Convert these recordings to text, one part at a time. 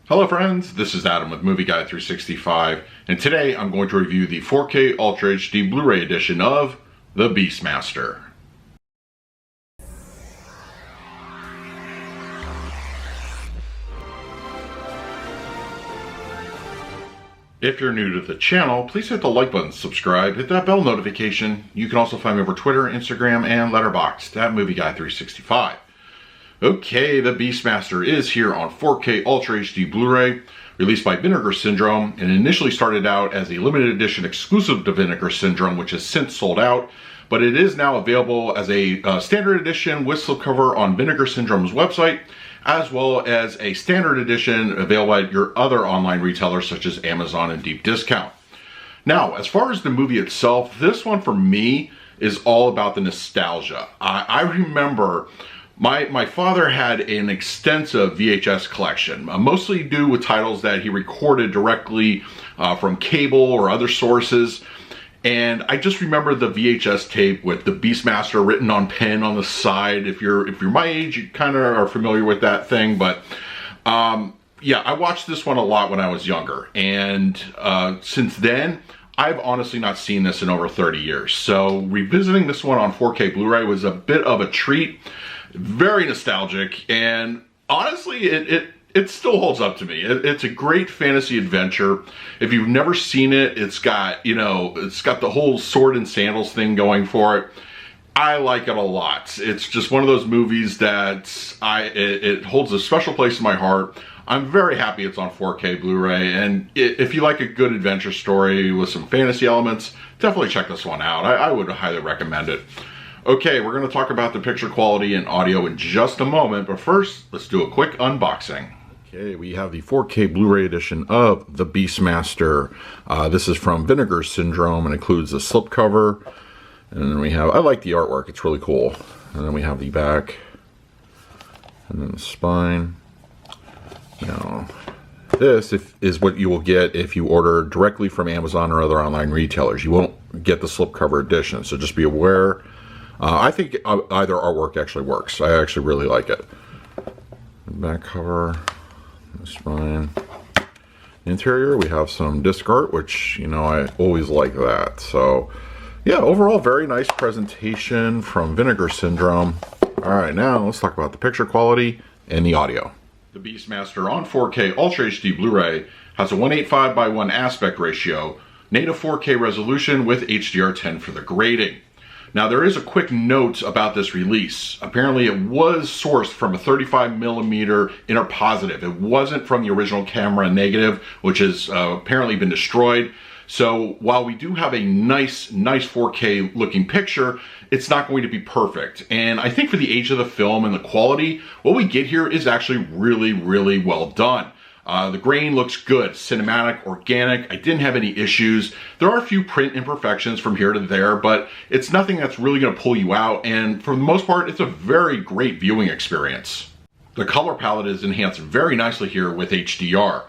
Hello friends, this is Adam with Movie Guide 365, and today I'm going to review the 4K Ultra HD Blu-ray edition of the Beastmaster. If you're new to the channel, please hit the like button, subscribe, hit that bell notification. You can also find me over Twitter, Instagram, and Letterboxd at Movie Guide 365. Okay, the Beastmaster is here on 4K Ultra HD Blu-ray, released by Vinegar Syndrome, and initially started out as a limited edition exclusive to Vinegar Syndrome, which has since sold out, but it is now available as a standard edition with slipcover on Vinegar Syndrome's website, as well as a standard edition available at your other online retailers such as Amazon and Deep Discount. Now, as far as the movie itself, this one for me is all about the nostalgia. I remember my father had an extensive VHS collection, mostly due with titles that he recorded directly from cable or other sources. And I just remember the VHS tape with the Beastmaster written on pen on the side. If you're my age, you kind of are familiar with that thing. But yeah, I watched this one a lot when I was younger. And since then, I've honestly not seen this in over 30 years. So revisiting this one on 4K Blu-ray was a bit of a treat. Very nostalgic, and honestly, it still holds up to me. It's a great fantasy adventure. If you've never seen it, it's got the whole sword and sandals thing going for it. I like it a lot. It's just one of those movies that it holds a special place in my heart. I'm very happy it's on 4K Blu-ray, and if you like a good adventure story with some fantasy elements, definitely check this one out. I would highly recommend it. Okay, we're going to talk about the picture quality and audio in just a moment, but first, let's do a quick unboxing. Okay, we have the 4K Blu-ray edition of the Beastmaster. This is from Vinegar Syndrome and includes the slipcover. And then we have, I like the artwork, it's really cool. And then we have the back, and then the spine. Now, this is what you will get if you order directly from Amazon or other online retailers. You won't get the slipcover edition, so just be aware. I think either artwork actually works. I actually really like it. Back cover, the spine. Interior, we have some disc art, which, I always like that. So, yeah, overall, very nice presentation from Vinegar Syndrome. All right, now let's talk about the picture quality and the audio. The Beastmaster on 4K Ultra HD Blu-ray has a 1:8:5:1 aspect ratio, native 4K resolution with HDR10 for the grading. Now, there is a quick note about this release. Apparently, it was sourced from a 35mm inner positive. It wasn't from the original camera negative, which has apparently been destroyed. So while we do have a nice 4K looking picture, it's not going to be perfect. And I think for the age of the film and the quality, what we get here is actually really well done. The grain looks good, cinematic, organic. I didn't have any issues. There are a few print imperfections from here to there, but it's nothing that's really going to pull you out. And for the most part, it's a very great viewing experience. The color palette is enhanced very nicely here with HDR.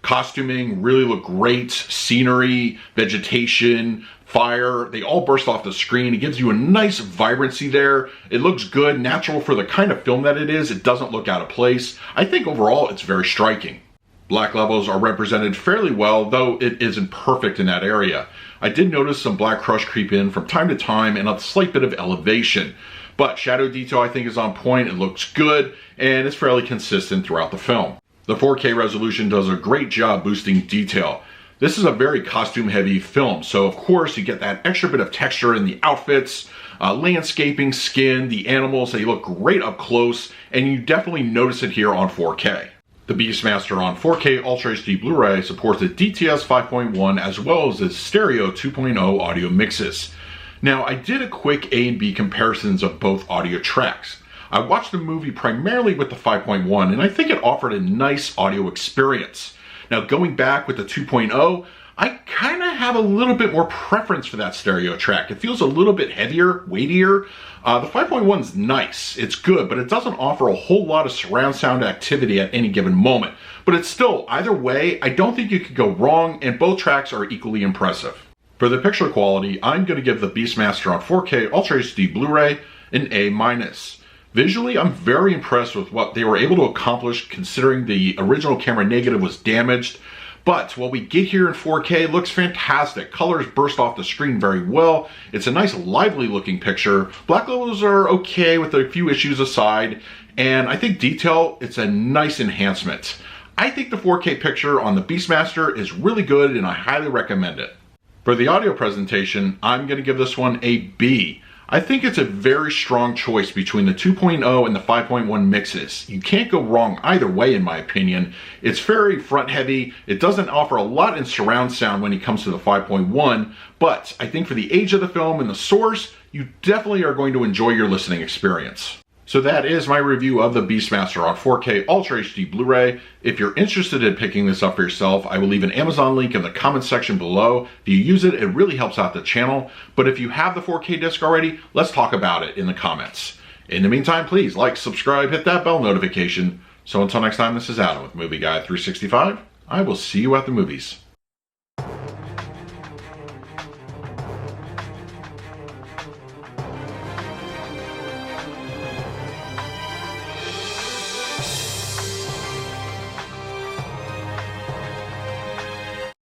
Costuming really look great. Scenery, vegetation, fire, they all burst off the screen. It gives you a nice vibrancy there. It looks good, natural for the kind of film that it is. It doesn't look out of place. I think overall it's very striking. Black levels are represented fairly well, though it isn't perfect in that area. I did notice some black crush creep in from time to time and a slight bit of elevation. But shadow detail I think is on point, it looks good, and it's fairly consistent throughout the film. The 4K resolution does a great job boosting detail. This is a very costume heavy film, so of course you get that extra bit of texture in the outfits, landscaping, skin, the animals, they look great up close, and you definitely notice it here on 4K. The Beastmaster on 4K Ultra HD Blu-ray supports the DTS 5.1 as well as the Stereo 2.0 audio mixes. Now, I did a quick A and B comparisons of both audio tracks. I watched the movie primarily with the 5.1 and I think it offered a nice audio experience. Now, going back with the 2.0, I kind of have a little bit more preference for that stereo track. It feels a little bit heavier, weightier. The 5.1 is nice, it's good, but it doesn't offer a whole lot of surround sound activity at any given moment. But it's still, either way, I don't think you could go wrong, and both tracks are equally impressive. For the picture quality, I'm going to give the Beastmaster on 4K Ultra HD Blu-ray an A-. Visually, I'm very impressed with what they were able to accomplish considering the original camera negative was damaged. But what we get here in 4K looks fantastic. Colors burst off the screen very well. It's a nice lively looking picture. Black levels are okay with a few issues aside. And I think detail, it's a nice enhancement. I think the 4K picture on the Beastmaster is really good and I highly recommend it. For the audio presentation, I'm going to give this one a B. I think it's a very strong choice between the 2.0 and the 5.1 mixes. You can't go wrong either way in my opinion. It's very front heavy. It doesn't offer a lot in surround sound when it comes to the 5.1, but I think for the age of the film and the source, you definitely are going to enjoy your listening experience. So that is my review of the Beastmaster on 4K Ultra HD Blu-ray. If you're interested in picking this up for yourself, I will leave an Amazon link in the comment section below. If you use it, it really helps out the channel. But if you have the 4K disc already, let's talk about it in the comments. In the meantime, please like, subscribe, hit that bell notification. So until next time, this is Adam with Movie Guy 365. I will see you at the movies.